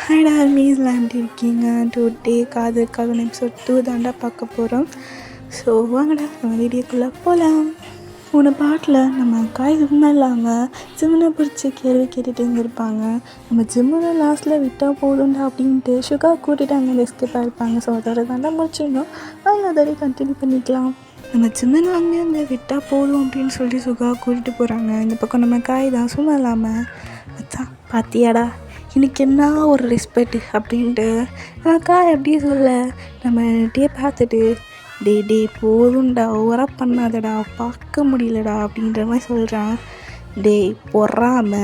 Hi டார்மீஸ்லாம் எப்படி இருக்கீங்க? Today காதல் எபிசோட் 2 தாண்டா பார்க்க போகிறோம். ஸோ வாங்கடா நம்ம வீடியோக்குள்ளே போகலாம். போன பாட்டில் நம்ம காய் சும்மா இல்லாமல் ஜிம்முனை பிடிச்சி கேள்வி கேட்டுகிட்டு இருந்திருப்பாங்க. நம்ம ஜிம்முனை லாஸ்ட்டில் விட்டால் போதும்டா அப்படின்ட்டு சுகா கூட்டிகிட்டு அங்கே எஸ்கேப் ஆகிருப்பாங்க. ஸோ அதோட தாண்டா முடிச்சிடணும். அவங்க அதோட கண்டினியூ பண்ணிக்கலாம். நம்ம ஜிம்முனை அங்கே விட்டால் போதும் அப்படின்னு சொல்லி சுகா கூட்டிகிட்டு போகிறாங்க. இந்த பக்கம் நம்ம காய் தான் சும்மா இல்லாமல் அதான் பாத்தியாடா எனக்கு என்ன ஒரு ரெஸ்பெக்ட் அப்படின்ட்டு காய் அப்படியே சொல்ல நம்ம டே பார்த்துட்டு டே போதும்டா ஓவராக பண்ணாதடா பார்க்க முடியலடா அப்படின்ற மாதிரி சொல்கிறான். டே பொறாம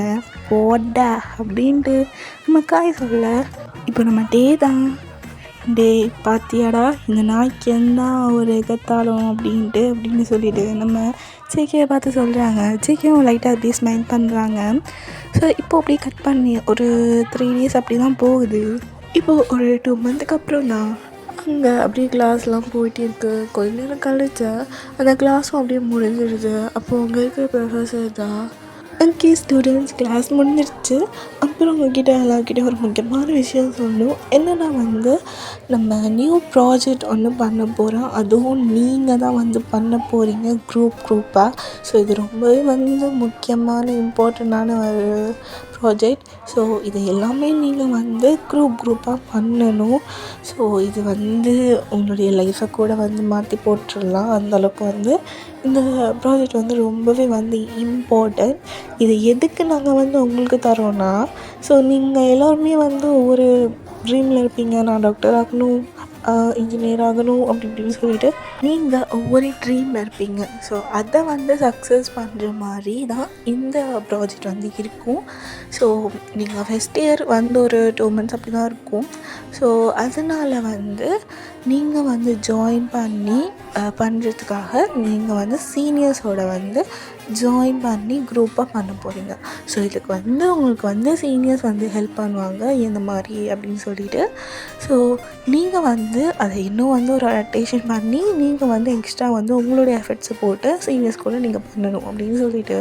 போடா அப்படின்ட்டு நம்ம காய் சொல்ல இப்போ நம்ம டே தான் டே பாத்தியாடா இந்த நாய்க்கு என்ன ஒரு எகத்தாலும் அப்படின்னு சொல்லிட்டு நம்ம ஜேகேவை பார்த்து சொல்கிறாங்க. ஜேகேவும் லைட்டாக அப்படியே ஸ்மைல் பண்ணுறாங்க. ஸோ இப்போது அப்படியே கட் பண்ணி ஒரு 3 days அப்படி தான் போகுது. இப்போது ஒரு 2 months அப்புறம் தான் அங்கே அப்படியே கிளாஸ்லாம் போயிட்டு இருக்குது. கொஞ்ச நேரம் கழிச்சா அந்த கிளாஸும் அப்படியே முடிஞ்சிடுது. அப்போது அங்கே இருக்கிற ப்ரொஃபஸர் தான் அங்கே ஸ்டூடெண்ட்ஸ் கிளாஸ் முடிஞ்சிருச்சு. அப்புறம் உங்ககிட்ட எல்லாருக்கிட்டே ஒரு முக்கியமான விஷயம் சொல்லணும். என்னென்னா நம்ம நியூ ப்ராஜெக்ட் ஒன்று பண்ண போகிறோம். அதுவும் நீங்கள் தான் பண்ண போகிறீங்க குரூப்பாக. ஸோ இது ரொம்பவே முக்கியமான இம்பார்ட்டண்ட்டான ஒரு ப்ராஜெக்ட். ஸோ இது எல்லாமே நீங்கள் குரூப்பாக பண்ணணும். ஸோ இது உங்களுடைய லைஃப்பை கூட மாற்றி போட்டுடலாம். அந்தளவுக்கு இந்த ப்ராஜெக்ட் ரொம்பவே இம்பார்ட்டன்ட். இது எதுக்கு நாங்கள் உங்களுக்கு தரோன்னா, ஸோ நீங்கள் எல்லோருமே ஒவ்வொரு ட்ரீமில் இருப்பீங்க. நான் டாக்டர் ஆகணும், இன்ஜினியர் ஆகணும் அப்படின்னு சொல்லிட்டு நீங்கள் ஒவ்வொரு ட்ரீமில் இருப்பீங்க. ஸோ அதை சக்ஸஸ் பண்ணுற மாதிரி தான் இந்த ப்ராஜெக்ட் இருக்கும். ஸோ நீங்கள் ஃபஸ்ட் இயர் ஒரு 2 months அப்படி தான் இருக்கும். ஸோ அதனால் நீங்கள் ஜாயின் பண்ணி பண்ணுறதுக்காக நீங்கள் சீனியர்ஸோட ஜாயின் பண்ணி குரூப்பாக பண்ண போகிறீங்க. ஸோ இதுக்கு உங்களுக்கு சீனியர்ஸ் ஹெல்ப் பண்ணுவாங்க இந்த மாதிரி அப்படின்னு சொல்லிட்டு. ஸோ நீங்கள் அதை இன்னும் ஒரு அடாப்டேஷன் பண்ணி நீங்கள் எக்ஸ்ட்ரா உங்களுடைய எஃபர்ட்ஸை போட்டு சீனியர்ஸ் கூட நீங்கள் பண்ணணும் அப்படின்னு சொல்லிட்டு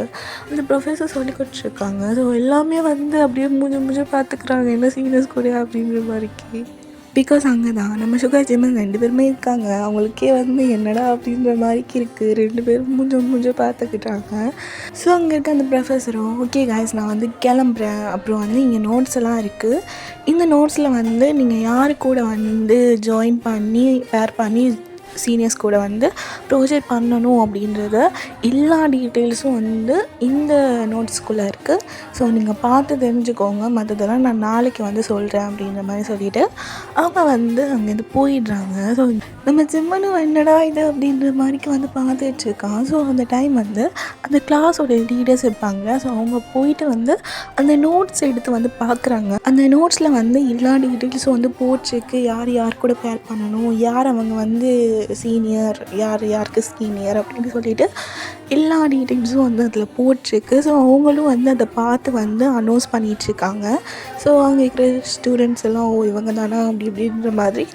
அந்த ப்ரொஃபஸர் சொல்லி கொடுத்துருக்காங்க. ஸோ எல்லாமே அப்படியே மூஞ்ச பார்த்துக்குறாங்க என்ன சீனியர்ஸ் கூட அப்படின்ற மாதிரிக்கு. பிகாஸ் அங்கே தான் நம்ம சுகர் ஜிம்மன் 2 பேருமே இருக்காங்க. அவங்களுக்கே என்னடா அப்படின்ற மாதிரிக்கு இருக்குது. 2 பேரும் மூஞ்ச பார்த்துக்கிட்டாங்க. ஸோ அங்கே இருக்க அந்த ப்ரொஃபஸரும் ஓகே காய்ஸ் நான் கிளம்புறேன். அப்புறம் இங்கே நோட்ஸ் எல்லாம் இருக்குது. இந்த நோட்ஸில் நீங்கள் யாரு கூட ஜாயின் பண்ணி பேர் பண்ணி சீனியர்ஸ் கூட ப்ராஜெக்ட் பண்ணணும் அப்படின்றத எல்லா டீட்டெயில்ஸும் இந்த நோட்ஸ்குள்ளே இருக்குது. ஸோ நீங்கள் பார்த்து தெரிஞ்சுக்கோங்க. மற்றதெல்லாம் நான் நாளைக்கு சொல்கிறேன் அப்படின்ற மாதிரி சொல்லிவிட்டு அவங்க அங்கேருந்து போயிடுறாங்க. ஸோ நம்ம ஜிம்மனும் என்னடா இது அப்படின்ற மாதிரிக்கு பார்த்துட்ருக்கான். ஸோ அந்த டைம் அந்த கிளாஸோட லீடர்ஸ் இருப்பாங்க. ஸோ அவங்க போயிட்டு அந்த நோட்ஸ் எடுத்து பார்க்குறாங்க. அந்த நோட்ஸில் எல்லா டீட்டெயில்ஸும் போட்டிருக்கு. யார் கூட பேர் பண்ணணும், யார் அவங்க சீனியர், யாருக்கு சீனியர் அப்படின்னு சொல்லிட்டு எல்லா டீட்டெயில்ஸும் அதில் போட்டிருக்கு. ஸோ அவங்களும் அதை பார்த்து அனௌன்ஸ் பண்ணிகிட்ருக்காங்க. ஸோ அங்கே இருக்கிற ஸ்டூடெண்ட்ஸ் எல்லாம் இவங்க தானா அப்படின்ற மாதிரி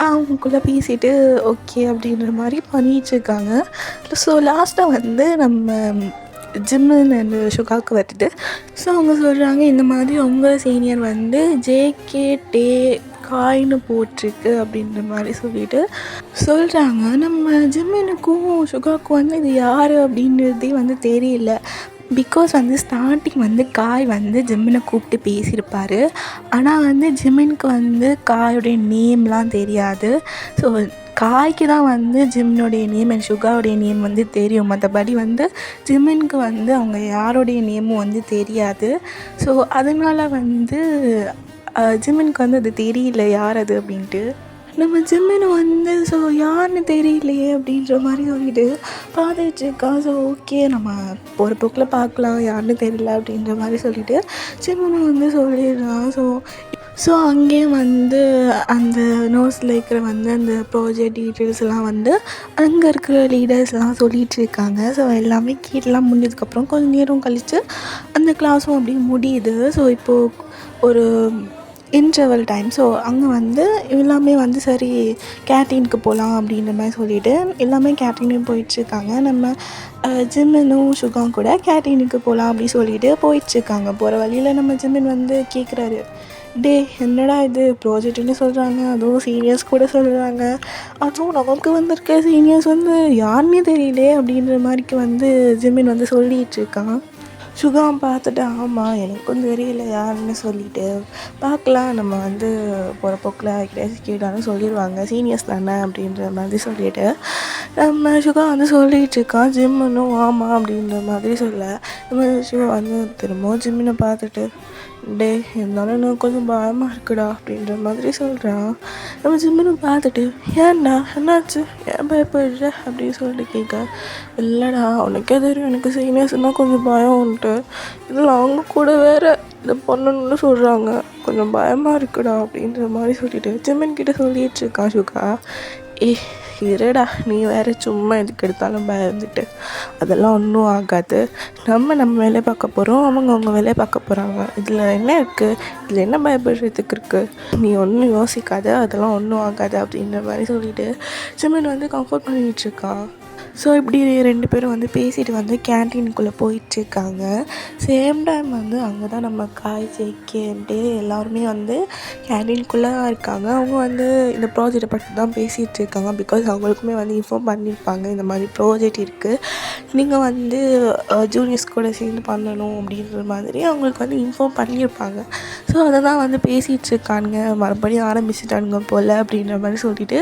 அவங்களுக்குள்ளே பேசிட்டு ஓகே அப்படின்ற மாதிரி பண்ணிகிட்ருக்காங்க. ஸோ லாஸ்ட்டாக நம்ம ஜிம்மன் அண்ட் சுகாவுக்கு வருது. ஸோ அவங்க சொல்கிறாங்க இந்த மாதிரி உங்கள் சீனியர் ஜேகே டே காயின்னு போட்டிருக்கு அப்படின்ற மாதிரி சொல்லிட்டு சொல்கிறாங்க. நம்ம ஜிம்மனுக்கும் சுகாவுக்கும் இது யார் அப்படின்றதே தெரியல. பிகாஸ் ஸ்டார்டிங் காய் ஜிம்மனை கூப்பிட்டு பேசியிருப்பார். ஆனால் ஜிம்மனுக்கு காயோடைய நேம்லாம் தெரியாது. ஸோ காய்க்கு தான் ஜிம்னுடைய நேம் அண்ட் சுகாவுடைய நேம் தெரியும். மற்றபடி ஜிம்மனுக்கு அவங்க யாருடைய நேமும் தெரியாது. ஸோ அதனால் ஜிம்மனுக்கு அது தெரியல யார் அது அப்படின்ட்டு. நம்ம ஜிம்மனு ஸோ யாருன்னு தெரியலையே அப்படின்ற மாதிரி சொல்லிட்டு பார்த்துட்ருக்கா. ஸோ ஓகே நம்ம ஒரு போக்கில் பார்க்கலாம் யாருன்னு தெரியல அப்படின்ற மாதிரி சொல்லிவிட்டு ஜிம்மனு சொல்லிடுறான். ஸோ அங்கேயும் அந்த நோட்ஸில் இருக்கிற அந்த ப்ராஜெக்ட் டீட்டெயில்ஸ் எல்லாம் அங்கே இருக்கிற லீடர்ஸ்லாம் சொல்லிகிட்டு இருக்காங்க. ஸோ எல்லாமே கீழெலாம் முடிஞ்சதுக்கப்புறம் கொஞ்சம் நேரம் கழித்து அந்த கிளாஸும் அப்படியே முடியுது. ஸோ இப்போது ஒரு இன்டர்வல் டைம். ஸோ அங்கே எல்லாமே சரி கேன்டீனுக்கு போகலாம் அப்படின்ற மாதிரி சொல்லிவிட்டு எல்லாமே கேன்டீனே போயிட்டுருக்காங்க. நம்ம ஜிம்மனும் சுகாவும் கூட கேன்டீனுக்கு போகலாம் அப்படி சொல்லிட்டு போயிட்டுருக்காங்க. போகிற வழியில் நம்ம ஜிம்மன் கேட்குறாரு டே என்னடா இது ப்ராஜெக்ட்னு சொல்கிறாங்க, அதுவும் சீனியர்ஸ் கூட சொல்கிறாங்க, அதுவும் நமக்கு வந்திருக்க சீனியர்ஸ் வந்து யாருன்னே தெரியலே அப்படின்ற மாதிரிக்கு வந்து ஜிமின் வந்து சொல்லிகிட்ருக்கான். சுகம் பார்த்துட்டு ஆமாம் எனக்கும் தெரியல யாருன்னு சொல்லிட்டு பார்க்கலாம், நம்ம வந்து போகிற போக்கில் கிடையாது கேட்டாலும் சொல்லிடுவாங்க, சீனியர்ஸ் தானே அப்படின்ற மாதிரி சொல்லிவிட்டு நம்ம சுகா வந்து சொல்லிகிட்டு இருக்கான். ஜிம்முன்னும் ஆமாம் அப்படின்ற மாதிரி சொல்ல நம்ம சுகா வந்து திரும்பவும் ஜிம்மினை பார்த்துட்டு டே இருந்தாலும் எனக்கு கொஞ்சம் பயமாக இருக்குடா அப்படின்ற மாதிரி சொல்கிறான். நம்ம ஜிம்மினை பார்த்துட்டு ஏன்டா என்னாச்சு, ஏன் பயப்படுற அப்படின்னு சொல்லிட்டு கேட்க, இல்லைடா உனக்கே தெரியும் எனக்கு சீனியர்ஸ்னால் கொஞ்சம் பயம் உண்டு, இதில் அவங்க கூட வேறு இதை பண்ணணும்னு சொல்கிறாங்க, கொஞ்சம் பயமாக இருக்குடா அப்படின்ற மாதிரி சொல்லிட்டு ஜிம்மின் கிட்டே சொல்லிகிட்டு இருக்கான் சுகா. இருடா நீ வேறு சும்மா எதுக்கு எடுத்தாலும் பயந்துட்டு, அதெல்லாம் ஒன்றும் ஆகாது, நம்ம வேலையை பார்க்க போகிறோம், அவங்க வேலையை பார்க்க போகிறாங்க, இதில் என்ன இருக்குது, இதில் என்ன பயப்படுறதுக்கு இருக்குது, நீ ஒன்றும் யோசிக்காத, அதெல்லாம் ஒன்றும் ஆகாது அப்படின்ற மாதிரி சொல்லிவிட்டு ஜிமின் வந்து கம்ஃபர்ட் பண்ணிகிட்ருக்கான். ஸோ இப்படி 2 பேரும் வந்து பேசிட்டு வந்து கேன்டீனுக்குள்ளே போயிட்டுருக்காங்க. சேம் டைம் வந்து அங்கே தான் நம்ம காய் ஜேகே எல்லாருமே வந்து கேன்டீனுக்குள்ளே தான் இருக்காங்க. அவங்க வந்து இந்த ப்ராஜெக்டை பற்றி தான் பேசிகிட்டு இருக்காங்க. பிகாஸ் அவங்களுக்குமே வந்து இன்ஃபார்ம் பண்ணியிருப்பாங்க, இந்த மாதிரி ப்ராஜெக்ட் இருக்குது, நீங்கள் வந்து ஜூனியர்ஸ் கூட சேர்ந்து பண்ணணும் அப்படின்ற மாதிரி அவங்களுக்கு வந்து இன்ஃபார்ம் பண்ணியிருப்பாங்க. ஸோ அதை தான் வந்து பேசிகிட்ருக்கானுங்க, மறுபடியும் ஆரம்பிச்சிட்டானுங்க போல் அப்படின்ற மாதிரி சொல்லிட்டு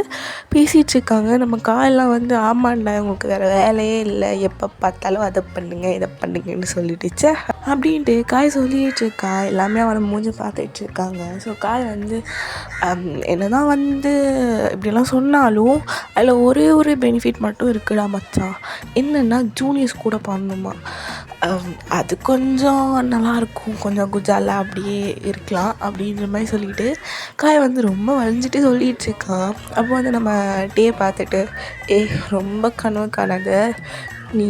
பேசிகிட்ருக்காங்க. நம்ம காயெல்லாம் வந்து ஆமாண்டா உங்களுக்கு வேறு வேலையே இல்லை, எப்போ பார்த்தாலும் அதை பண்ணுங்க இதை பண்ணுங்கன்னு சொல்லிட்டுச்சே அப்படின்ட்டு காய் சொல்லிகிட்ருக்கா. எல்லாமே அவனை மூஞ்சி பார்த்துட்ருக்காங்க. ஸோ காய் வந்து என்ன தான் வந்து இப்படிலாம் சொன்னாலும் அதில் ஒரு பெனிஃபிட் மட்டும் இருக்குடா மச்சான், என்னென்னா ஜூனியர்ஸ் கூட பண்ணணுமா, அது கொஞ்சம் நல்லாயிருக்கும், கொஞ்சம் குஜாலாக அப்படியே இருக்கலாம் அப்படின்ற மாதிரி சொல்லிட்டு காய் வந்து ரொம்ப வளைஞ்சிட்டு சொல்லிகிட்ருக்கான். அப்போ வந்து நம்ம டே பார்த்துட்டு ரொம்ப கனவு காணாத, நீ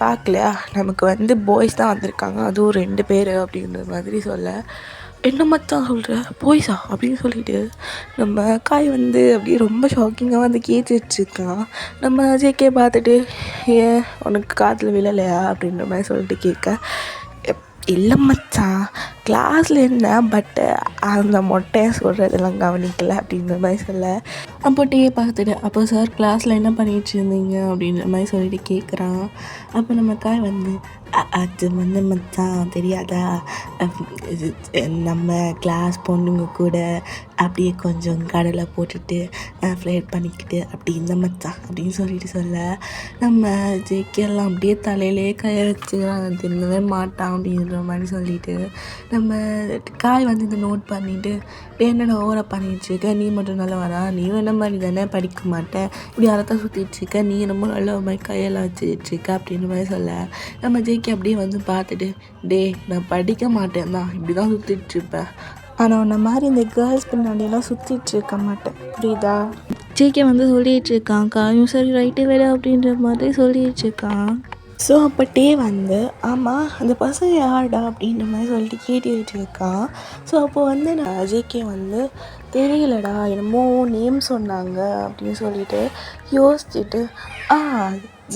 பார்க்கலையா, நமக்கு வந்து பாய்ஸ் தான் வந்திருக்காங்க, அதுவும் 2 பேர் அப்படின்ற மாதிரி சொல்ல, என்ன மச்சான் சொல்கிற பாய்ஸா அப்படின்னு சொல்லிட்டு நம்ம காய் வந்து அப்படியே ரொம்ப ஷாக்கிங்காக வந்து கேட்டுட்ருக்கான். நம்ம ஜேகே பார்த்துட்டு ஏன் உனக்கு காதில் விழலையா அப்படின்ற மாதிரி சொல்லிட்டு கேட்க, இல்லை மச்சான் கிளாஸில் என்ன, பட்டு அந்த மொட்டையை சொல்கிறதெல்லாம் கவனிக்கலை அப்படின்ற மாதிரி சொல்ல, அப்போ டே பார்த்துட்டு அப்போ சார் கிளாஸில் என்ன பண்ணிகிட்டு இருந்தீங்க அப்படின்ற மாதிரி சொல்லிட்டு கேட்குறான். அப்போ நம்ம காய் வந்து அது வந்து மச்சான் தெரியாதா, நம்ம கிளாஸ் பொண்ணுங்க கூட அப்படியே கொஞ்சம் கடலை போட்டுட்டு ஃப்ளைட் பண்ணிக்கிட்டு அப்படி இந்த மச்சான் அப்படின்னு சொல்லிட்டு சொல்ல, நம்ம ஜேக்கெல்லாம் அப்படியே தலையிலே கையை வச்சுக்கிறாங்க, திரும்பவே மாட்டான் அப்படின்ற மாதிரி சொல்லிட்டு நம்ம காய் வந்து இதை நோட் பண்ணிவிட்டு என்னடா ஓவராக பண்ணிகிட்ருக்க, நீ மட்டும் நல்லா வரா, நீயும் என்ன மாதிரி தானே படிக்க மாட்டேன், இப்படி யாரத்தான் சுற்றிட்டுருக்க, நீ என்னமோ நல்ல மாதிரி கையெல்லாம் வச்சுட்ருக்க அப்படின்ற மாதிரி சொல்ல, நம்ம ஜேகே அப்படியே வந்து பார்த்துட்டு டே நான் படிக்க மாட்டேன் தான், இப்படி தான் சுற்றிட்டுருப்பேன், ஆனால் உன்ன மாதிரி இந்த கேர்ள்ஸ் பின்னாடியெல்லாம் சுற்றிட்டுருக்க மாட்டேன், புரியுதா. ஜேகே வந்து சொல்லிகிட்ருக்கான், காயும் சரி ரைட்டு வேலை அப்படின்ற மாதிரி சொல்லிகிட்ருக்கான். ஸோ அப்போ டே வந்து ஆமாம் அந்த பசங்க யாருடா அப்படின்ற மாதிரி சொல்லிட்டு கேட்டுக்கிட்டு இருக்கான். ஸோ அப்போ வந்து நான் ஜேகே வந்து தெரியலடா என்னமோ நேம் சொன்னாங்க அப்படின்னு சொல்லிட்டு யோசிச்சுட்டு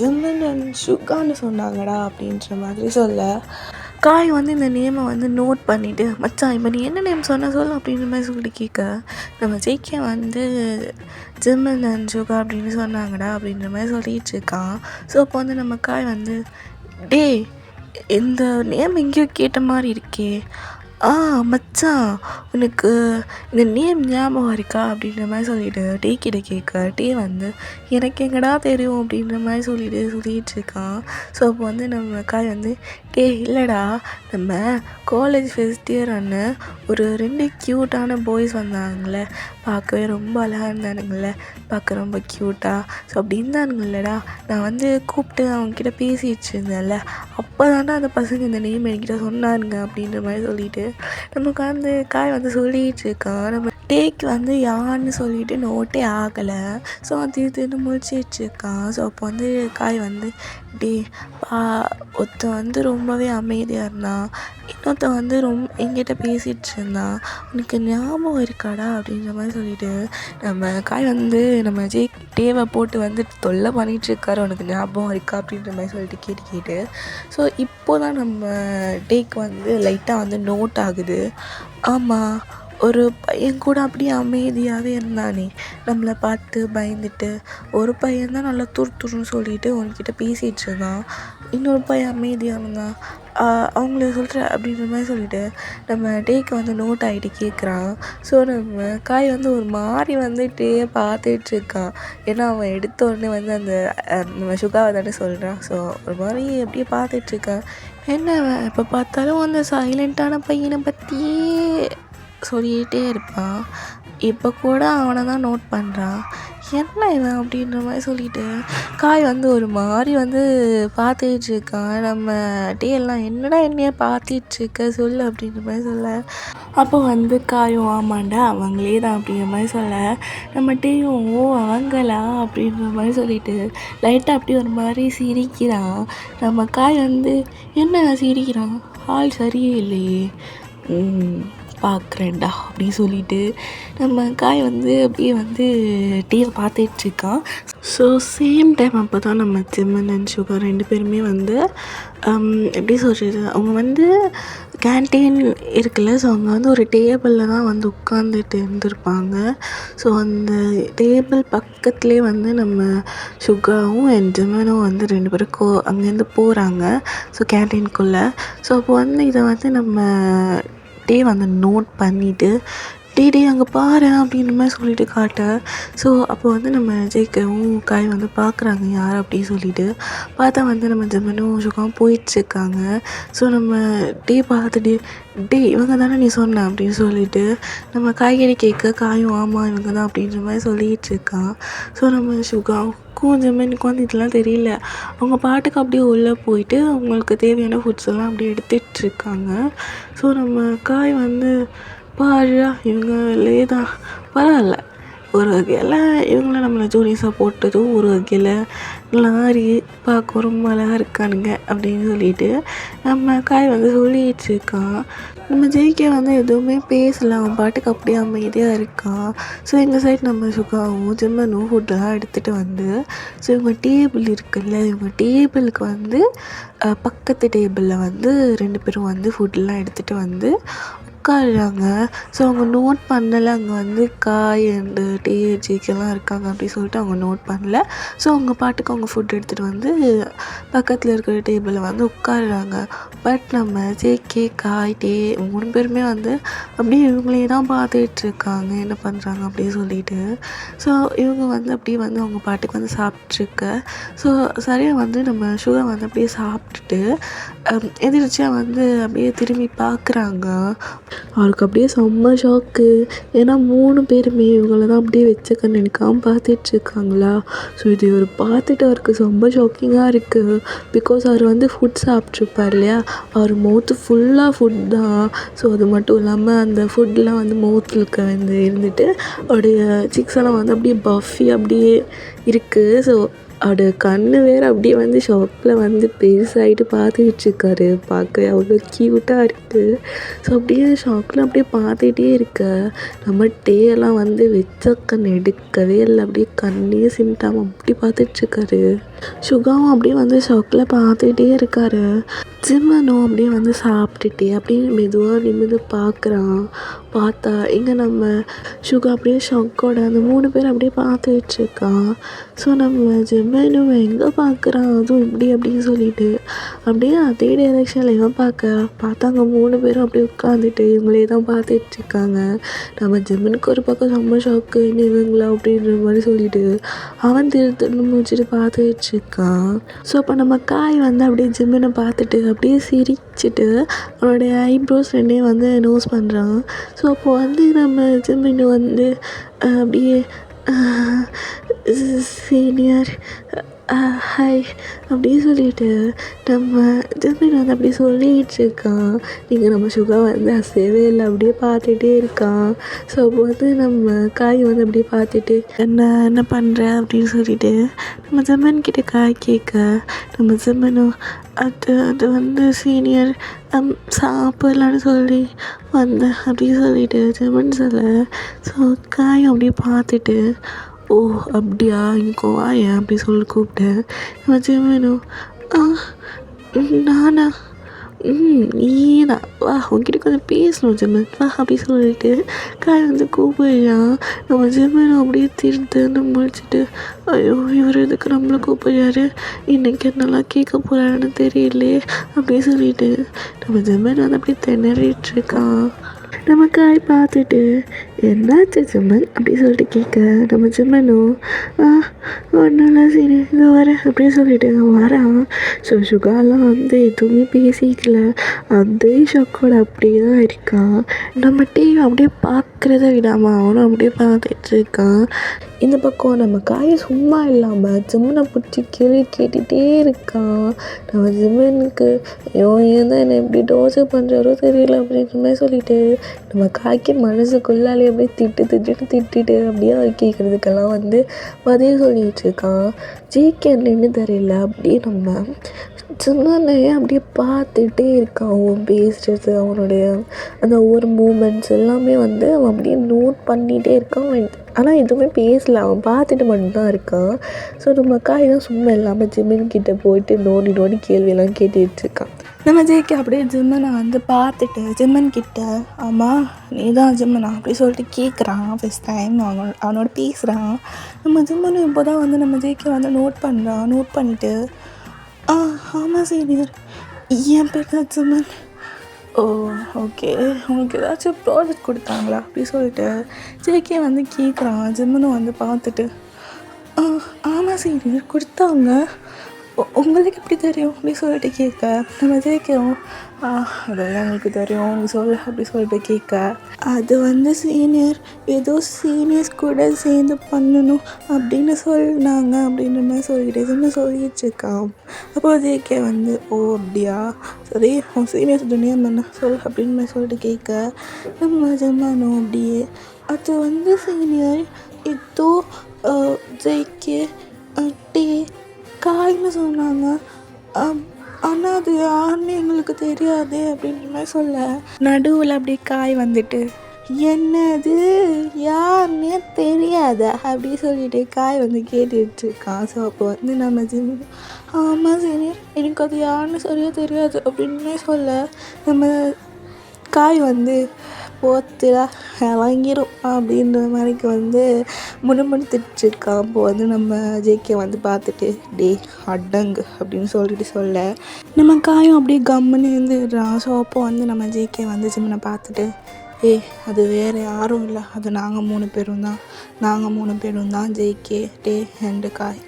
ஜிம்மன் அண்ட் சுகான்னு சொன்னாங்கடா அப்படின்ற மாதிரி சொல்ல, காய் வந்து இந்த நேமை வந்து நோட் பண்ணிவிட்டு மச்சான் இப்போ நீ என்ன நேம் சொன்ன சொல்ல அப்படின்ற மாதிரி சொல்லிட்டு கேட்க, நம்ம ஜேகே வந்து ஜிம்மன் அண்ட் சுகா அப்படின்னு சொன்னாங்கடா அப்படின்ற மாதிரி சொல்லிகிட்டு இருக்கான். ஸோ அப்போ வந்து நம்ம காய் வந்து டே இந்த நேம் எங்கேயோ கேட்ட மாதிரி இருக்கே, மச்சான் உனக்கு இந்த நேம் ஞாபகம் இருக்கா அப்படின்ற மாதிரி சொல்லிவிட்டு டே கிட்ட கேட்க, டே வந்து எனக்கு எங்கடா தெரியும் அப்படின்ற மாதிரி சொல்லிகிட்ருக்கான். ஸோ அப்போ வந்து நம்ம காய் வந்து டே இல்லைடா நம்ம காலேஜ் ஃபர்ஸ்ட் இயர் அண்ணன் ஒரு 2 க்யூட்டான பாய்ஸ் வந்தாங்களே, பார்க்கவே ரொம்ப அழகாக இருந்தானுங்கள, பார்க்க ரொம்ப க்யூட்டாக, ஸோ அப்படி இருந்தானுங்களடா, நான் வந்து கூப்பிட்டு அவங்கக்கிட்ட பேசிகிட்டு இருந்தேன்ல, அப்போ தானே அந்த பசங்க இந்த நேம் என்கிட்ட சொன்னானுங்க அப்படின்ற மாதிரி சொல்லிவிட்டு நமக்கு வந்து காய் வந்து சொல்லிகிட்டு இருக்கான். நம்ம டேக்கு வந்து யாருன்னு சொல்லிட்டு நோட்டே ஆகலை. ஸோ அது இதுன்னு முழிச்சிட்ருக்கான். ஸோ அப்போ வந்து காய் வந்து டே ஒருத்தன் வந்து ரொம்பவே அமைதியாக இருந்தான், இன்னொருத்தன் வந்து என்கிட்ட பேசிகிட்டு இருந்தான், உனக்கு ஞாபகம் இருக்காடா அப்படின்ற மாதிரி சொல்லிட்டு நம்ம காய் வந்து நம்ம டேவை போட்டு வந்து தொல்லை பண்ணிகிட்ருக்காரு, உனக்கு ஞாபகம் இருக்கா அப்படின்ற மாதிரி சொல்லிட்டு கேட்டு ஸோ இப்போ தான் நம்ம டேக்கு வந்து லைட்டாக வந்து நோட் ஆகுது, ஆமாம் ஒரு பையன் கூட அப்படியே அமைதியாகவே இருந்தானே, நம்மளை பார்த்து பயந்துட்டு. ஒரு பையன் தான் நல்லா துருன்னு சொல்லிட்டு உன்கிட்ட பேசிகிட்டு இருந்தான். இன்னொரு பையன் அமைதியாக இருந்தான். அவங்கள சொல்கிறேன் அப்படின்ற மாதிரி சொல்லிவிட்டு நம்ம டேக்கு வந்து நோட் ஆகிட்டு கேட்குறான். ஸோ நம்ம காய் வந்து ஒரு மாதிரி வந்து டேயை பார்த்துட்ருக்கான். ஏன்னா அவன் எடுத்த உடனே வந்து அந்த நம்ம சுகாவை தானே சொல்கிறான். ஸோ ஒரு மாதிரி அப்படியே பார்த்துட்ருக்கான். என்ன அவன் எப்போ பார்த்தாலும் அந்த சைலண்ட்டான பையனை பற்றியே சொல்லிகிட்டே இருப்பான். இப்போ கூட அவனை தான் நோட் பண்ணுறான். என்ன இவன் அப்படின்ற மாதிரி சொல்லிட்டு காய் வந்து ஒரு மாதிரி வந்து பார்த்துட்ருக்கான். நம்ம எல்லாம் என்னடா என்னைய பார்த்துட்ருக்க சொல்லு அப்படின்ற மாதிரி சொல்ல, அப்போ வந்து காயும் ஆமாண்டா அவங்களே தான் அப்படின்ற மாதிரி சொல்ல, நம்ம டேயும் ஓ அவங்களா அப்படின்ற மாதிரி சொல்லிட்டு லைட்டாக அப்படி ஒரு மாதிரி சிரிக்கிறான். நம்ம காய் வந்து என்ன சிரிக்கிறான், ஆள் சரியே இல்லையே, பார்க்குறேன்டா அப்படின்னு சொல்லிட்டு நம்ம காய் வந்து அப்படியே வந்து டீயை பார்த்துட்ருக்கான். ஸோ சேம் டைம் அப்போ தான் நம்ம ஜிம்மன் அண்ட் சுகர் 2 பேருமே வந்து எப்படி சொல்கிறது, அவங்க வந்து கேன்டீன் இருக்குல்ல, ஸோ அவங்க வந்து ஒரு டேபிளில் தான் வந்து உட்காந்துட்டு இருந்திருப்பாங்க. ஸோ அந்த டேபிள் பக்கத்துலேயே வந்து நம்ம சுகாவும் அண்ட் ஜிம்மனும் வந்து 2 பேரும் அங்கேருந்து போகிறாங்க. ஸோ கேன்டீனுக்குள்ளே. ஸோ அப்போ வந்து இதை வந்து நம்ம வந்து நோட் பண்ணிவிட்டு டே அங்கே பாரு அப்படின்ற மாதிரி சொல்லிட்டு காட்ட. ஸோ அப்போ வந்து நம்ம ஜெய்க்கவும் காய் வந்து பார்க்குறாங்க யார் அப்படின்னு சொல்லிட்டு பார்த்தா வந்து நம்ம ஜெமனும் சுகாவும் போயிட்டுருக்காங்க. ஸோ நம்ம பார்த்துட்டு இவங்க தானே நீ சொன்ன அப்படின்னு சொல்லிட்டு நம்ம காய்கறி கேட்க காயும் ஆமாம் இவங்க தான் அப்படின்ற மாதிரி சொல்லிகிட்டு இருக்கான். ஸோ நம்ம சுகாவுக்கும் ஜெமனுக்கும் வந்து இதெல்லாம் தெரியல. அவங்க பாட்டுக்கு அப்படியே உள்ளே போயிட்டு அவங்களுக்கு தேவையான ஃபுட்ஸ் எல்லாம் அப்படியே எடுத்துகிட்ருக்காங்க. ஸோ நம்ம காய் வந்து பாருடா இவங்களே தான் பரவாயில்ல, ஒரு வகையில் இவங்கள நம்மளை ஜூனியர்ஸாக போட்டதும் ஒரு வகையில் நல்லா பார்க்க ரொம்ப அழகாக இருக்கானுங்க அப்படின்னு சொல்லிட்டு நம்ம காய் வந்து சொல்லிகிட்ருக்கான். நம்ம ஜெயிக்க வந்து எதுவுமே பேசலை, அவன் பாட்டுக்கு அப்படியே அமைதியாக இருக்கான். ஸோ இந்த சைட் நம்ம சுகாவும் ஜிம்மனும் ஃபுட்டெல்லாம் எடுத்துகிட்டு வந்து ஸோ இவங்க டேபிள் இருக்குல்ல, இவங்க டேபிளுக்கு வந்து பக்கத்து டேபிளில் வந்து 2 பேரும் வந்து ஃபுட்டெல்லாம் எடுத்துகிட்டு வந்து உட்காடுறாங்க. ஸோ அவங்க நோட் பண்ணலை அங்கே வந்து காய் அண்டு ஜேக்கெல்லாம் இருக்காங்க அப்படின்னு சொல்லிட்டு அவங்க நோட் பண்ணல. ஸோ அவங்க பாட்டுக்கு அவங்க ஃபுட் எடுத்துகிட்டு வந்து பக்கத்தில் இருக்கிற டேபிளில் வந்து உட்காடுறாங்க. பட் நம்ம ஜேகே காய் 3 பேருமே வந்து அப்படியே இவங்களே தான் பார்த்துட்ருக்காங்க என்ன பண்ணுறாங்க அப்படின்னு சொல்லிட்டு. ஸோ இவங்க வந்து அப்படியே வந்து அவங்க பாட்டுக்கு வந்து சாப்பிட்ருக்க. ஸோ சரியாக வந்து நம்ம சுகர் வந்து அப்படியே சாப்பிட்டுட்டு எதிர்ச்சியாக வந்து அப்படியே திரும்பி பார்க்குறாங்க. அவருக்கு அப்படியே செம்ம ஷாக்கு. ஏன்னா 3 பேருமே இவங்கள தான் அப்படியே வச்சுக்க நினைக்காமல் பார்த்துட்ருக்காங்களா. ஸோ இது இவர் பார்த்துட்டு அவருக்கு ரொம்ப ஷாக்கிங்காக இருக்குது. பிகாஸ் அவர் வந்து ஃபுட் சாப்பிட்ருப்பார் இல்லையா, அவர் மவுத்து ஃபுல்லாக ஃபுட் தான். ஸோ அது மட்டும் இல்லாமல் அந்த ஃபுட்லாம் வந்து மவுத்தில் வந்து இருந்துட்டு அவருடைய சிக்ஸ் எல்லாம் வந்து அப்படியே பஃபி அப்படியே இருக்குது. ஸோ அவரோட கண்ணு வேறு அப்படியே வந்து ஷாப்பில் வந்து பெருசாகிட்டு பார்த்துக்கிட்ருக்காரு. பார்க்க அவ்வளோ க்யூட்டாக இருக்குது. ஸோ அப்படியே ஷாப்பில் அப்படியே பார்த்துக்கிட்டே இருக்க நம்ம எல்லாம் வந்து வச்ச கண் எடுக்கவே இல்லை, அப்படியே கண்ணே சிமிட்டாமல் அப்படி பார்த்துட்ருக்காரு. சுகாவும் அப்படியே வந்து ஷாப்பில் பார்த்துக்கிட்டே இருக்காரு. ஜிம்மனும் அப்படியே வந்து சாப்பிட்டுட்டே அப்படியே மெதுவாக நிமிர்ந்து பார்க்குறான். பார்த்தா இங்கே நம்ம சுகா அப்படியே ஷாக்கோட அந்த 3 பேர் அப்படியே பார்த்துட்ருக்கான். ஸோ நம்ம ஜிம்மனும் எங்கே பார்க்குறான் அதுவும் இப்படி அப்படின்னு சொல்லிட்டு அப்படியே அதே டைரெக்ஷனில் இவன் பார்த்தா அங்கே 3 பேரும் அப்படியே உட்காந்துட்டு இவங்களே தான் பார்த்துட்ருக்காங்க. நம்ம ஜிம்மனுக்கு ஒரு பக்கம் செம்ம ஷாக்கு, இன்னும் இவங்களா அப்படின்ற மாதிரி சொல்லிட்டு அவன் திரும்ப முடிச்சுட்டு பார்த்துட்ருக்கான். ஸோ அப்போ நம்ம காய் வந்து அப்படியே ஜிம்மனை பார்த்துட்டு அப்படியே சிரிச்சுட்டு அவனுடைய ஐப்ரோஸ் 2 வந்து நோஸ் பண்ணுறான். ஸோ அப்போ வந்து நம்ம ஜிம்மனு வந்து அப்படியே சீனியர் ஹாய் அப்படின்னு சொல்லிட்டு நம்ம ஜிம்மன் வந்து அப்படியே சொல்லிகிட்ருக்கான். நீங்கள் நம்ம சுகா வந்து அசையவே இல்லை, அப்படியே பார்த்துட்டே இருக்கான். ஸோ அப்போ வந்து நம்ம காய் வந்து அப்படியே பார்த்துட்டு என்ன பண்ணுற அப்படின்னு சொல்லிட்டு நம்ம ஜிம்மன் கிட்டே காய் கேட்க நம்ம ஜிம்மனும் அது வந்து சீனியர் சாப்பிட்லான்னு சொல்லி வந்தேன் அப்படின்னு சொல்லிட்டு ஜிம்மன் சொல்ல. ஸோ காய் அப்படியே பார்த்துட்டு ஓ அப்படியா இங்கே வாயேன் அப்படி சொல்லி கூப்பிட்டேன். நம்ம ஜிம்மனும் நானா நீயே தான் வா உங்ககிட்ட கொஞ்சம் பேசணும் ஜிம்மன் வா அப்படி சொல்லிட்டு காய் வந்து கூப்பிடுறான். நம்ம ஜிம்மன் அப்படியே திருன்னு முடிச்சுட்டு ஐயோ இவர் எதுக்கு நம்மளை கூப்பிடுறாரு, இன்னைக்கு என்னெல்லாம் கேட்க போகிறாருன்னு தெரியலையே அப்படின்னு சொல்லிட்டு நம்ம ஜிம்மன் வந்து அப்படியே திணறிட்டு இருக்கான். நம்ம காய் பார்த்துட்டு என்னாச்சு ஜிம்மன் அப்படி சொல்லிட்டு கேட்க நம்ம ஜிம்மனும் ஒன்றும் சரி இங்கே வரேன் அப்படின்னு சொல்லிட்டு வரான். ஸோ சுகாலாம் வந்து எதுவுமே பேசிக்கல, அதே ஷாக்கோட அப்படியே தான் இருக்கான். நம்ம டிவி அப்படியே பார்க்குறத விடாமல் அவனும் அப்படியே பார்த்துட்டு இருக்கான். இந்த பக்கம் நம்ம காயை சும்மா இல்லாமல் ஜிம்மனை பிடிச்சி கேள்வி கேட்டுகிட்டே இருக்கான். நம்ம ஜிம்மனுக்கு ஐயோ ஏன் தான் என்னை எப்படி டோசை பண்ணுறாரோ தெரியல அப்படின்ற மாதிரி சொல்லிட்டு நம்ம காய்க்கு மனசுக்குள்ளாலே அப்படியே திட்டிட்டு அப்படியே கேட்குறதுக்கெல்லாம் வந்து பதில் சொல்லிகிட்டு இருக்கான். ஜிக்கு என்னன்னு தெரியல அப்படியே நம்ம ஜிம்மனையே அப்படியே பார்த்துட்டே இருக்கான். அவன் பேசுகிறது அவனுடைய அந்த ஒவ்வொரு மூமெண்ட்ஸ் எல்லாமே வந்து அவன் அப்படியே நோட் பண்ணிகிட்டே இருக்கான். ஆனால் எதுவுமே பேசலை, அவன் பார்த்துட்டு மட்டும்தான் இருக்கான். ஸோ நம்ம காய் தான் சும்மா இல்லாமல் ஜிம்மன்கிட்ட போயிட்டு நோண்டி கேள்வியெல்லாம் கேட்டுட்டு இருக்கான். நம்ம ஜேகே அப்படியே ஜிம்மனை வந்து பார்த்துட்டு ஜிம்மன்கிட்ட ஆமாம் நீ தான் ஜிம்மனா அப்படி சொல்லிட்டு கேட்குறான். ஃபஸ்ட் டைம் அவனோட பேசுகிறான். நம்ம ஜிம்மனும் இப்போ தான் வந்து நம்ம ஜேகே வந்து நோட் பண்ணிவிட்டு ஆமாம் சீனியர் என் பேர் தான் ஜிம்மன். ஓ ஓகே, உங்களுக்கு ஏதாச்சும் ப்ராஜெக்ட் கொடுத்தாங்களா அப்படி சொல்லிட்டு ஜேகே வந்து கேட்குறான். ஜிம்மனும் வந்து பார்த்துட்டு ஆமாம் சீனியர் கொடுத்தாங்க, உங்களுக்கு எப்படி தெரியும் அப்படி சொல்லிட்டு கேட்க நம்ம ஜேகேவும் அதெல்லாம் எங்களுக்கு தெரியும் நீ சொல்ல அப்படி சொல்லிட்டு கேட்க அது வந்து சீனியர் ஏதோ சீனியர்ஸ் கூட சேர்ந்து பண்ணணும் அப்படின்னு சொன்னாங்க அப்படின்ற மாதிரி சொல்லிட்டு ஜிம்மன் சொல்லிட்டு இருக்கான். அப்போ ஜேகே வந்து ஓ அப்படியா சரி உன் சீனியர்ஸ் துணியா பண்ண சொல் அப்படின்னு மாதிரி சொல்லிட்டு கேட்க நம்ம ஜிம்மனும் அப்படியே அது வந்து சீனியர் ஏதோ ஜேகே டே காய்னு சொன்னாங்க, ஆனால் அது யாருன்னு எங்களுக்கு தெரியாது அப்படின்ற மாதிரி சொல்ல நடுவில் அப்படியே காய் வந்துட்டு என்னது யாருன்னே தெரியாதா அப்படி சொல்லிட்டு காய் வந்து கேட்டுட்ருக்கான். ஸோ அப்போ வந்து நம்ம ஆமாம் சரி எனக்கு அது யாருன்னு சரியாக தெரியாது அப்படின்னு சொல்ல நம்ம காய் வந்து போத்துடா வாங்கிடும் அப்படின்ற மாதிரிக்கு வந்து முணுமுணுத்துட்ருக்கான். அப்போ வந்து நம்ம ஜேகே வந்து பார்த்துட்டு டே அடங்கு அப்படின்னு சொல்ல நம்ம காயும் அப்படியே கம்முன்னு இருந்துடுறான். ஸோ அப்போ வந்து நம்ம ஜேகே வந்து ஜிம்மனை பார்த்துட்டு அது வேறு யாரும் இல்லை, அது நாங்கள் 3 பேரும் தான் ஜேகே டே அண்டு காய்,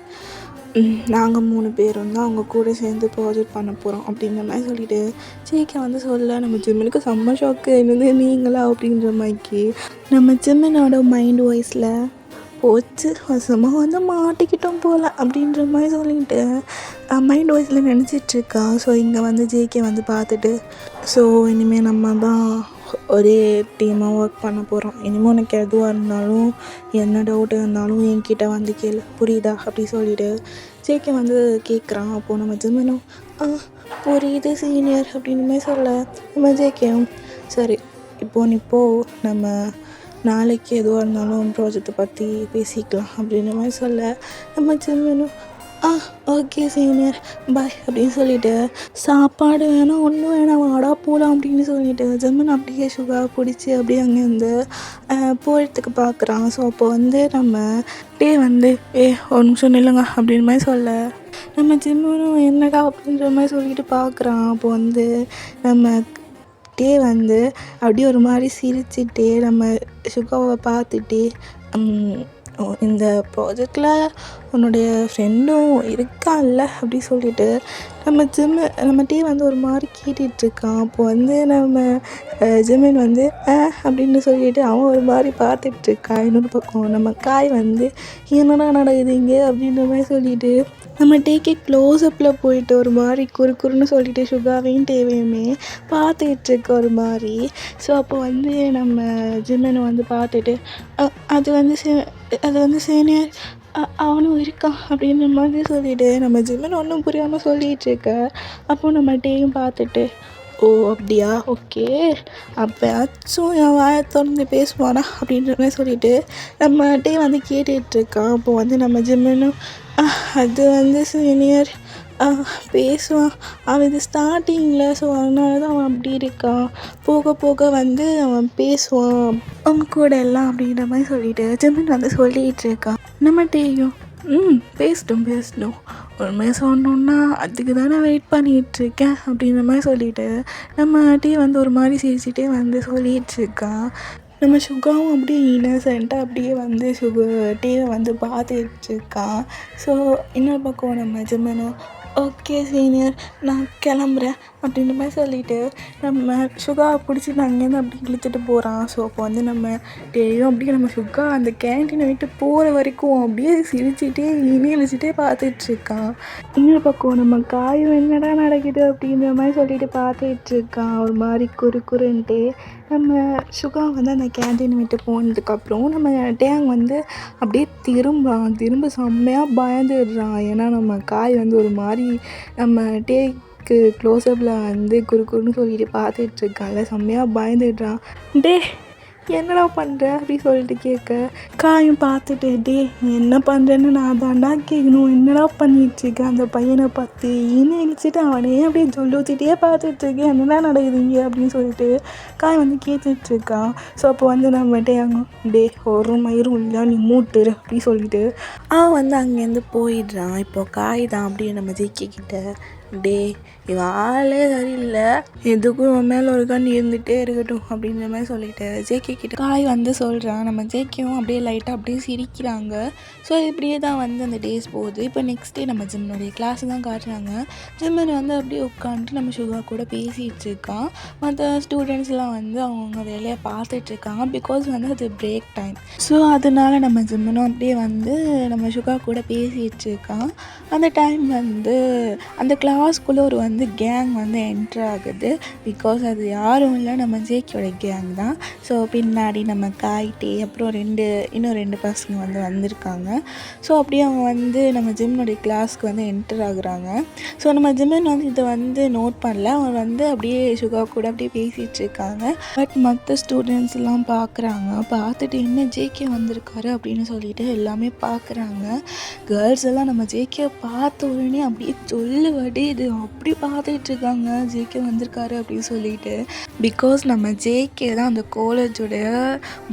நாங்கள் 3 பேரும் தான் அவங்க கூட சேர்ந்து ப்ராஜெக்ட் பண்ண போகிறோம் அப்படின்ற மாதிரி சொல்லிவிட்டு ஜேகே வந்து சொல்ல நம்ம ஜிம்மனுக்கு செம்ம ஷாக்கு என்னது நீங்களா அப்படின்ற மாதிரிக்கு நம்ம ஜிம்மனோட மைண்ட் வாய்ஸில் போச்சு வசமாக வந்து மாட்டிக்கிட்டோம் போல் அப்படின்ற மாதிரி சொல்லிட்டு மைண்ட் வாய்ஸில் நினச்சிட்ருக்கா. ஸோ இங்கே வந்து ஜேகே வந்து பார்த்துட்டு ஸோ இனிமேல் நம்ம தான் ஒரே டீமாக ஒர்க் பண்ண போகிறோம், இனிமேல் உனக்கு எதுவாக இருந்தாலும் என்ன டவுட்டு இருந்தாலும் என்கிட்ட வந்து கேளு புரியுதா அப்படி சொல்லிவிட்டு ஜேகே வந்து கேட்குறான். அப்போது நம்ம ஜிம்மனும் புரியுது சீனியர் அப்படின்னு மாதிரி சொல்ல நம்ம ஜேகேவும் சரி நீ போ, நம்ம நாளைக்கு எதுவாக இருந்தாலும் ப்ராஜெக்டை பற்றி பேசிக்கலாம் அப்படின்ற மாதிரி சொல்ல நம்ம ஜிம்மனும் ஓகே சீனியர் பாய் அப்படின்னு சொல்லிவிட்டு சாப்பாடு வேணாம் ஒன்றும் வேணாம் வாடா போகலாம் அப்படின்னு சொல்லிட்டு ஜிம்மன் அப்படியே சுகா பிடிச்சி அப்படியே அங்கேருந்து போகிறதுக்கு பார்க்குறான். ஸோ அப்போ வந்து நம்ம டே வந்து ஒரு நிமிஷம் நில்லுங்க அப்படின்னு மாதிரி சொல்ல நம்ம ஜிம்மனும் என்னடா அப்படின்ற மாதிரி சொல்லிட்டு பார்க்குறான். அப்போ வந்து நம்ம டே வந்து அப்படியே ஒரு மாதிரி சிரிச்சுட்டே நம்ம சுகாவை பார்த்துட்டு இந்த ப்ராஜெக்டில் உன்னுடைய ஃப்ரெண்டும் இருக்கான்ல அப்படி சொல்லிட்டு நம்ம டீ வந்து ஒரு மாதிரி கேட்டுட்ருக்கான். அப்போது வந்து நம்ம ஜிம்மன் வந்து அப்படின்னு சொல்லிட்டு அவன் ஒரு மாதிரி பார்த்துட்ருக்கான். இன்னொரு பக்கம் நம்ம காய் வந்து என்னடா நடக்குது இங்கே அப்படின்ற மாதிரி சொல்லிட்டு நம்ம டேக்கே க்ளோஸ்அப்பில் போயிட்டு ஒரு மாதிரி குறுன்னு சொல்லிட்டு சுகாவையும் தேவையுமே பார்த்துட்ருக்க ஒரு மாதிரி. ஸோ அப்போ வந்து நம்ம ஜிம்மனை வந்து பார்த்துட்டு அது வந்து சீனியர் அவனும் இருக்கான் அப்படின்ற மாதிரி சொல்லிவிட்டு நம்ம ஜிம்மன் ஒன்றும் புரியாமல் சொல்லிகிட்ருக்க. அப்போது நம்ம டேயும் பார்த்துட்டு ஓ அப்படியா ஓகே அப்போயாச்சும் என் வாயை திறந்து பேசுவானா அப்படின்ற மாதிரி சொல்லிவிட்டு நம்ம டே வந்து கேட்டுட்ருக்கான். அப்போது வந்து நம்ம ஜிம்மனும் அது வந்து சீனியர் பேசுவான். அவன் இது ஸ்டார்டிங்கில், ஸோ அதனால தான் அவன் அப்படி இருக்கான். போக போக வந்து அவன் பேசுவான் அவங்க கூட எல்லாம் அப்படின்ற மாதிரி சொல்லிட்டு ஜிமின் வந்து சொல்லிகிட்டு இருக்கான். நம்மகிட்டேயும் பேசட்டும் உண்மையை சொன்னோன்னா அதுக்கு தானே வெயிட் பண்ணிகிட்ருக்கேன் அப்படின்ற மாதிரி சொல்லிவிட்டு நம்மகிட்டே வந்து ஒரு மாதிரி சிரிச்சிட்டே வந்து சொல்லிகிட்ருக்கான். நம்ம சுகாவும் அப்படியே இன்னசென்ட்டாக அப்படியே வந்து டிவியை வந்து பார்த்துட்ருக்கான். ஸோ இன்னொரு பக்கம் நம்ம ஜிம்மனும் ஓகே சீனியர் நான் கிளம்புறேன் அப்படின்ற மாதிரி சொல்லிவிட்டு நம்ம சுகாவை பிடிச்சி அங்கேருந்து அப்படி இழுத்துட்டு போகிறான். ஸோ அப்போ வந்து நம்ம டெய்லியும் அப்படியே நம்ம சுகா அந்த கேன்டீனை விட்டு போகிற வரைக்கும் அப்படியே சிரிச்சிட்டே இணையழிச்சிட்டே பார்த்துட்ருக்கான். இன்னொரு பக்கம் நம்ம காயும் என்னடா நடக்குது அப்படின்ற மாதிரி சொல்லிட்டு பார்த்துட்ருக்கான் ஒரு மாதிரி குறுன்ட்டு. நம்ம சுகா வந்து அந்த கேன்டீனை விட்டு போனதுக்கப்புறம் நம்ம டேங் வந்து அப்படியே திரும்ப செம்மையாக பயந்துடுறான். ஏன்னா நம்ம காய் வந்து ஒரு மாதிரி நம்ம டேக்கு க்ளோஸ்அப்பில் வந்து குறுன்னு சொல்லிட்டு பார்த்துட்ருக்கான்ல, செம்மையாக பயந்துடுறான். என்னடா பண்ணுற அப்படி சொல்லிட்டு கேட்க காயும் பார்த்துட்டு என்ன பண்ணுறேன்னு நான் தாண்டா கேட்கணும், என்னடா பண்ணிகிட்ருக்க அந்த பையனை பார்த்து இழிச்சிட்டு அவனே அப்படியே சொல்லிச்சிட்டே பார்த்துட்ருக்கேன், என்னடா நடக்குதுங்க அப்படின்னு சொல்லிட்டு காய் வந்து கேட்டுட்ருக்கான். ஸோ அப்போ வந்து நம்ம ஒரு மயிரும் இல்லை நீ மூட்டுரு அப்படி சொல்லிட்டு அவன் வந்து அங்கேருந்து போயிடுறான். இப்போ காய் தான் அப்படியே நம்ம ஜெயிக்கிட்ட இவன் ஆளே சரியில்லை, எதுக்கும் இவன் மேலே ஒரு கண் இருந்துகிட்டே இருக்கட்டும் அப்படின்ற மாதிரி சொல்லிட்டு ஜேகே கிட்ட காய் வந்து சொல்கிறான். நம்ம ஜேகேவும் அப்படியே லைட்டாக அப்படியே சிரிக்கிறாங்க. ஸோ இப்படியே தான் வந்து அந்த டேஸ் போகுது. இப்போ நெக்ஸ்ட் டே நம்ம ஜிம்னுடைய கிளாஸ் தான் காட்டுறாங்க. ஜிம்மன் வந்து அப்படியே உட்காந்துட்டு நம்ம சுகா கூட பேசிகிட்டு இருக்கான். மற்ற ஸ்டூடெண்ட்ஸ்லாம் வந்து அவங்கவுங்க வேலையை பார்த்துட்ருக்காங்க. பிகாஸ் வந்து அது பிரேக் டைம். ஸோ அதனால நம்ம ஜிம்மனும் அப்படியே வந்து நம்ம சுகா கூட பேசிகிட்டு இருக்கான். அந்த டைம் வந்து அந்த கிளாஸ்க்குள்ளே ஒரு வந்து கேங் வந்து என்ட்ரு ஆகுது. பிகாஸ் அது யாரும் இல்லை, நம்ம ஜேக்கியோட கேங் தான். ஸோ பின்னாடி நம்ம காய்ட்டே அப்புறம் இன்னும் ரெண்டு பசங்க வந்து வந்திருக்காங்க. ஸோ அப்படியே அவங்க வந்து நம்ம ஜிம்னுடைய கிளாஸ்க்கு வந்து என்டர் ஆகுறாங்க. ஸோ நம்ம ஜிம்மன் வந்து இதை வந்து நோட் பண்ணல. அவங்க வந்து அப்படியே சுகா கூட அப்படியே பேசிகிட்டு இருக்காங்க. பட் மற்ற ஸ்டூடெண்ட்ஸ்லாம் பார்த்துட்டு என்ன ஜேகே வந்திருக்காரு அப்படின்னு சொல்லிட்டு எல்லாமே பார்க்குறாங்க. கேர்ள்ஸ் எல்லாம் நம்ம ஜேகே பார்த்த உடனே அப்படியே இது அப்படி பார்த்துட்ருக்காங்க ஜேகே வந்திருக்காரு அப்படின்னு சொல்லிட்டு. பிகாஸ் நம்ம ஜேகே தான் அந்த காலேஜோடைய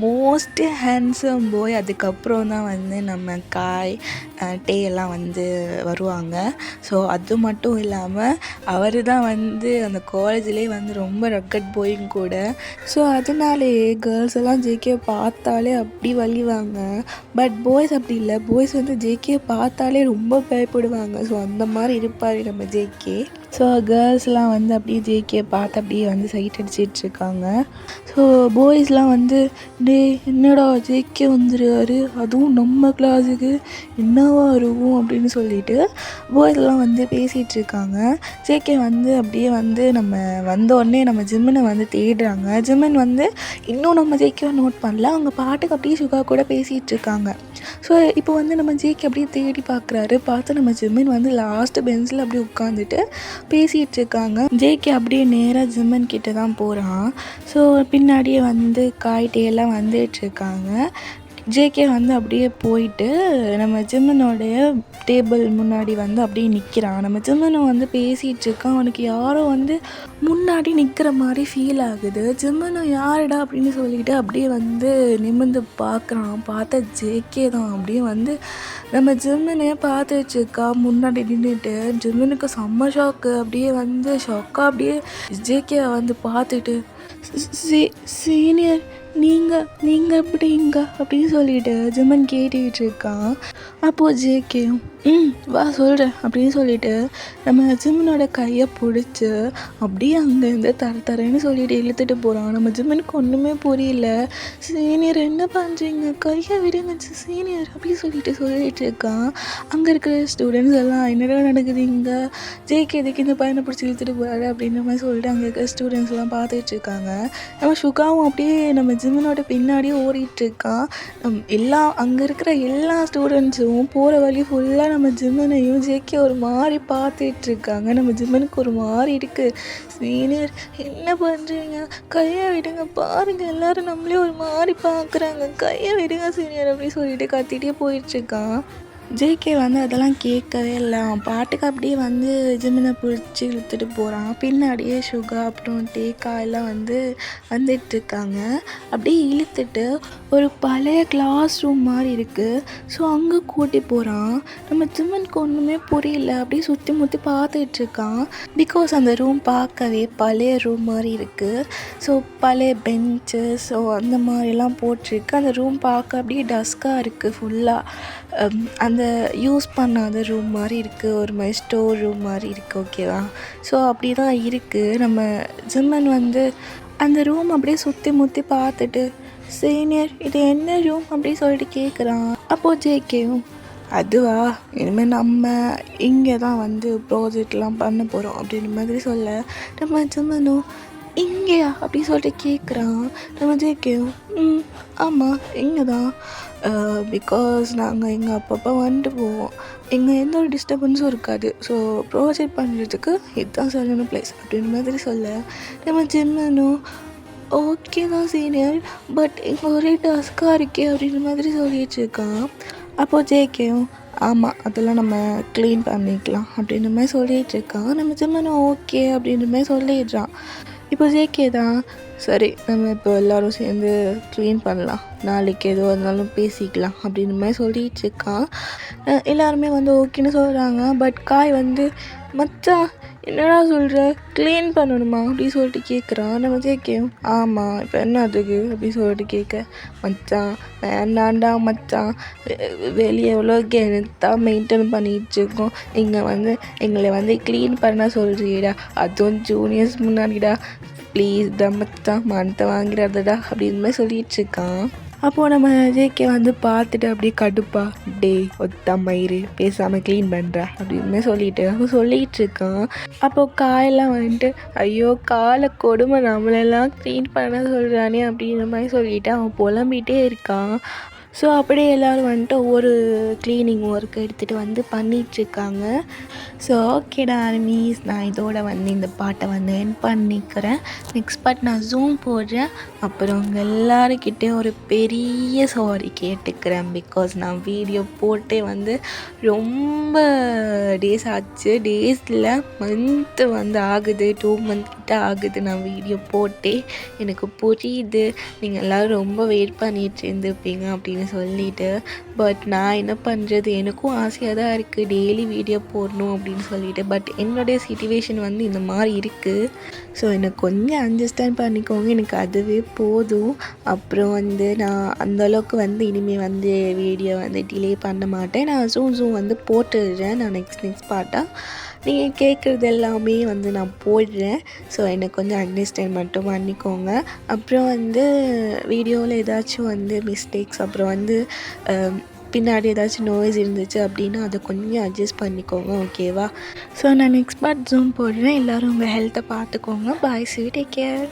மோஸ்ட் ஹேண்ட்ஸம் பாய். அதுக்கப்புறம் தான் வந்து நம்ம காய் டே எல்லாம் வந்து வருவாங்க. ஸோ அது மட்டும் இல்லாமல் அவர் தான் வந்து அந்த காலேஜ்லேயே வந்து ரொம்ப ரக்கட் பாயும் கூட. ஸோ அதனாலேயே கேர்ள்ஸ் எல்லாம் ஜேகே பார்த்தாலே அப்படி வலிவாங்க. பட் பாய்ஸ் அப்படி இல்லை, பாய்ஸ் வந்து ஜேகே பார்த்தாலே ரொம்ப பயப்படுவாங்க. ஸோ அந்த மாதிரி இருப்பார் நம்ம ஜேகே. ஸோ கேர்ள்ஸ்லாம் வந்து அப்படியே ஜேகே பார்த்து அப்படியே வந்து சைட் அடிச்சிட்ருக்காங்க. ஸோ பாய்ஸ்லாம் வந்து என்னடா ஜேகே வந்துருக்காரு, அதுவும் நம்ம கிளாஸுக்கு, என்னவா இருக்கும் அப்படின்னு சொல்லிட்டு பாய்ஸ்லாம் வந்து பேசிகிட்ருக்காங்க. ஜேகே வந்து அப்படியே வந்து நம்ம வந்தோடனே நம்ம ஜிம்மனை வந்து தேடுறாங்க. ஜிம்மன் வந்து இன்னும் நம்ம ஜேகேவை நோட் பண்ணல, அவங்க பாட்டுக்கு அப்படியே சுகா கூட பேசிகிட்ருக்காங்க. ஸோ இப்போ வந்து நம்ம ஜேகே அப்படியே தேடி பார்த்து நம்ம ஜிம்மன் வந்து லாஸ்ட் பெஞ்சில் அப்படியே உட்காந்துட்டு பேசிகிட்ருக்காங்க. ஜேகே அப்படியே நேராக ஜிம்மன் கிட்ட தான் போகிறான். ஸோ பின்னாடியே வந்து காய்ட்டேலாம் வந்துட்டுருக்காங்க. ஜேகே வந்து அப்படியே போயிட்டு நம்ம ஜிம்மனோடைய டேபிள் முன்னாடி வந்து அப்படியே நிற்கிறான். நம்ம ஜிம்மனும் வந்து பேசிகிட்ருக்கான். அவனுக்கு யாரோ வந்து முன்னாடி நிற்கிற மாதிரி ஃபீல் ஆகுது. ஜிம்மனும் யாருடா அப்படின்னு சொல்லிட்டு அப்படியே வந்து நிமிர்ந்து பார்க்குறான். பார்த்தா ஜேகே தான். அப்படியே வந்து நம்ம ஜிம்மனையே பார்த்துட்ருக்கா முன்னாடி நின்றுட்டு. ஜிம்மனுக்கு செம்ம ஷாக்கு. அப்படியே வந்து ஷாக்காக அப்படியே ஜேகே வந்து பார்த்துட்டு சீனியர் நீங்கள் எப்படிங்க அப்படின்னு சொல்லிட்டு ஜிம்மன் கேட்டுக்கிட்டு இருக்கான். அப்போது ஜேகேயும் வா சொல்கிறேன் அப்படின்னு சொல்லிட்டு நம்ம ஜிம்மனோட கையை பிடிச்சி அப்படியே அங்கேருந்து தரேன்னு சொல்லிட்டு இழுத்துட்டு போகிறான். நம்ம ஜிம்மனுக்கு ஒன்றுமே புரியல. சீனியர் என்ன பண்ணுறீங்க, கையை விடுங்க சீனியர் அப்படின்னு சொல்லிட்டு இருக்கான். அங்கே இருக்கிற ஸ்டூடெண்ட்ஸ் எல்லாம் என்னடா நடக்குது இங்கே, ஜேகே எதுக்கு இந்த பையனை பிடிச்சி இழுத்துட்டு போகிறாரு அப்படின்ற மாதிரி சொல்லிட்டு அங்கே இருக்கிற ஸ்டூடெண்ட்ஸ் எல்லாம் பார்த்துட்டு இருக்காங்க. நம்ம சுகாவும் அப்படியே நம்ம ஜிம்மனோட பின்னாடியே ஓடிட்டுருக்கான். அங்கே இருக்கிற எல்லா ஸ்டூடெண்ட்ஸும் போகிற வழி ஃபுல்லாக நம்ம ஜிம்மனையும் ஜேகே ஒரு மாதிரி பார்த்துட்ருக்காங்க. நம்ம ஜிம்மனுக்கு ஒரு மாதிரி இருக்குது. சீனியர் என்ன பண்ணுறீங்க, கையை விடுங்க, பாருங்கள் எல்லோரும் நம்மளே ஒரு மாதிரி பார்க்குறாங்க, கையை விடுங்க சீனியர் அப்படின்னு சொல்லிட்டு கத்திட்டே போயிட்டுருக்கான். ஜேகே வந்து அதெல்லாம் கேட்கவே இல்லை. அவன் பாட்டுக்கு அப்படியே வந்து ஜிமினை பிடிச்சி இழுத்துட்டு போகிறான். பின்னாடியே சுகா அப்புறம் டேக்கா எல்லாம் வந்து வந்துட்டுருக்காங்க. அப்படியே இழுத்துட்டு ஒரு பழைய கிளாஸ் ரூம் மாதிரி இருக்குது. ஸோ அங்கே கூட்டி போகிறான். நம்ம ஜிமனுக்கு ஒன்றுமே புரியல. அப்படியே சுற்றி முற்றி பார்த்துட்ருக்கான். பிகாஸ் அந்த ரூம் பார்க்கவே பழைய ரூம் மாதிரி இருக்குது. ஸோ பழைய பெஞ்சு ஸோ அந்த மாதிரிலாம் போட்டிருக்கு. அந்த ரூம் பார்க்க அப்படியே டஸ்காக இருக்குது ஃபுல்லாக. அந்த யூஸ் பண்ணாத ரூம் மாதிரி இருக்குது. ஒரு மாதிரி ஸ்டோர் ரூம் மாதிரி இருக்குது. ஓகேவா? ஸோ அப்படி தான் இருக்குது. நம்ம ஜிம்மன் வந்து அந்த ரூம் அப்படியே சுற்றி முற்றி பார்த்துட்டு சீனியர் இது என்ன ரூம் அப்படி சொல்லிட்டு கேட்குறான். அப்போது ஜேகேவும் அதுவா இனிமேல் நம்ம இங்கே தான் வந்து ப்ராஜெக்ட்லாம் பண்ண போகிறோம் அப்படின்ற மாதிரி சொல்ல நம்ம ஜிம்மனும் இங்கேயா அப்படி சொல்லிட்டு கேட்குறான். நம்ம ஜேகேவும் ஆமாம் இங்கே தான். பிகாஸ் நாங்கள் இங்கே அப்பப்போ வந்துட்டு போவோம். இங்கே எந்த ஒரு டிஸ்டர்பன்ஸும் இருக்காது. ஸோ ப்ராஜெக்ட் பண்ணுறதுக்கு இதுதான் சரியான பிளேஸ் அப்படின்ற மாதிரி சொல்ல நம்ம ஜிம்மனும் ஓகே தான் சீனியர் பட் இங்கே ஒரே டஸ்காக இருக்கே அப்படின்ற மாதிரி சொல்லிட்டு இருக்கான். அப்போது ஜேகேவும் ஆமாம் அதெல்லாம் நம்ம க்ளீன் பண்ணிக்கலாம் அப்படின்ற மாதிரி சொல்லிகிட்டு இருக்கான். நம்ம ஜிம்மனும் ஓகே அப்படின்ற மாதிரி சொல்லிடுறான். இப்போ ஜேகே தான் சரி நம்ம இப்போ எல்லோரும் சேர்ந்து க்ளீன் பண்ணலாம், நாளைக்கு எதுவும் இருந்தாலும் பேசிக்கலாம் அப்படின்ற மாதிரி சொல்லிகிட்டு இருக்கான். எல்லாருமே வந்து ஓகேன்னு சொல்கிறாங்க. பட் காய் வந்து மச்சான் என்னடா சொல்கிற க்ளீன் பண்ணணுமா அப்படின்னு சொல்லிட்டு கேட்குறான். நம்ம ஜேகேவும் ஆமாம் இப்போ என்ன அதுக்கு அப்படின்னு சொல்லிட்டு கேட்க மச்சான் வேண்டாண்டா மச்சான் வெளியே எவ்வளோ கெத்தாக மெயின்டைன் பண்ணிகிட்ருக்கோம். இங்கே வந்து எங்களை வந்து க்ளீன் பண்ண சொல்கிறீடா, அதுவும் ஜூனியர்ஸ் முன்னாடிடா, ப்ளீஸ் டா மச்சான் மனத்தை வாங்கிடாதடா அப்படின்னு மாதிரி சொல்லிகிட்ருக்கான். அப்போது நம்ம ஜேகே வந்து பார்த்துட்டு அப்படியே கடுப்பா டே ஒத்தா மயிறு பேசாமல் க்ளீன் பண்ணுறா அப்படின்னு சொல்லிட்டு அவன் சொல்லிகிட்ருக்கான். அப்போது காயெல்லாம் வந்துட்டு ஐயோ காலை கொடுமை நம்மளெல்லாம் க்ளீன் பண்ண சொல்கிறானே அப்படின்ற மாதிரி சொல்லிவிட்டு அவன் புலம்பிகிட்டே இருக்கான். ஸோ அப்படியே எல்லோரும் வந்துட்டு ஒவ்வொரு க்ளீனிங் ஒர்க் எடுத்துகிட்டு வந்து பண்ணிகிட்ருக்காங்க. ஸோ ஓகேடா ஆர்மீஸ் நான் இதோட வந்து இந்த பாட்டை வந்து என் பண்ணிக்கிறேன். நெக்ஸ்ட் பார்ட் நான் ஜூம் போடுறேன். அப்புறம் உங்கள் எல்லாருக்கிட்டே ஒரு பெரிய சாரி கேட்டுக்கிறேன். பிகாஸ் நான் வீடியோ போட்டே வந்து ரொம்ப டேஸ் ஆச்சு. டேஸில் மந்த்து வந்து ஆகுது, 2 மந்த் கிட்ட ஆகுது நான் வீடியோ போட்டே. எனக்கு புரியுது நீங்கள் எல்லோரும் ரொம்ப வெயிட் பண்ணிட்டு இருந்துருப்பீங்க அப்படின்னு சொல்லிட்டு. பட் நான் என்ன பண்ணுறது, எனக்கும் ஆசையாக தான் இருக்குது டெய்லி வீடியோ போடணும் அப்படின்னு சொல்லிட்டு. பட் என்னுடைய சிச்சுவேஷன் வந்து இந்த மாதிரி இருக்குது. ஸோ எனக்கு கொஞ்சம் அண்டர்ஸ்டாண்ட் பண்ணிக்கோங்க, எனக்கு அதுவே போதும். அப்புறம் வந்து நான் அந்தளவுக்கு வந்து இனிமேல் வந்து வீடியோ வந்து டிலே பண்ண மாட்டேன். நான் ஜூம் வந்து போட்டுடுறேன். நான் நெக்ஸ்ட் பார்ட்டாக நீங்கள் கேட்குறது எல்லாமே வந்து நான் போடுறேன். ஸோ எனக்கு கொஞ்சம் அண்டர்ஸ்டாண்ட் மட்டும் பண்ணிக்கோங்க. அப்புறம் வந்து வீடியோவில் ஏதாச்சும் வந்து மிஸ்டேக்ஸ் அப்புறம் வந்து பின்னாடி ஏதாச்சும் நோய்ஸ் இருந்துச்சு அப்படின்னா அதை கொஞ்சம் அட்ஜஸ்ட் பண்ணிக்கோங்க. ஓகேவா? ஸோ நான் நெக்ஸ்ட் பார்ட் ஜூம் போடுறேன். எல்லோரும் உங்கள் ஹெல்த்தை பார்த்துக்கோங்க. பாய், சி, டேக் கேர்.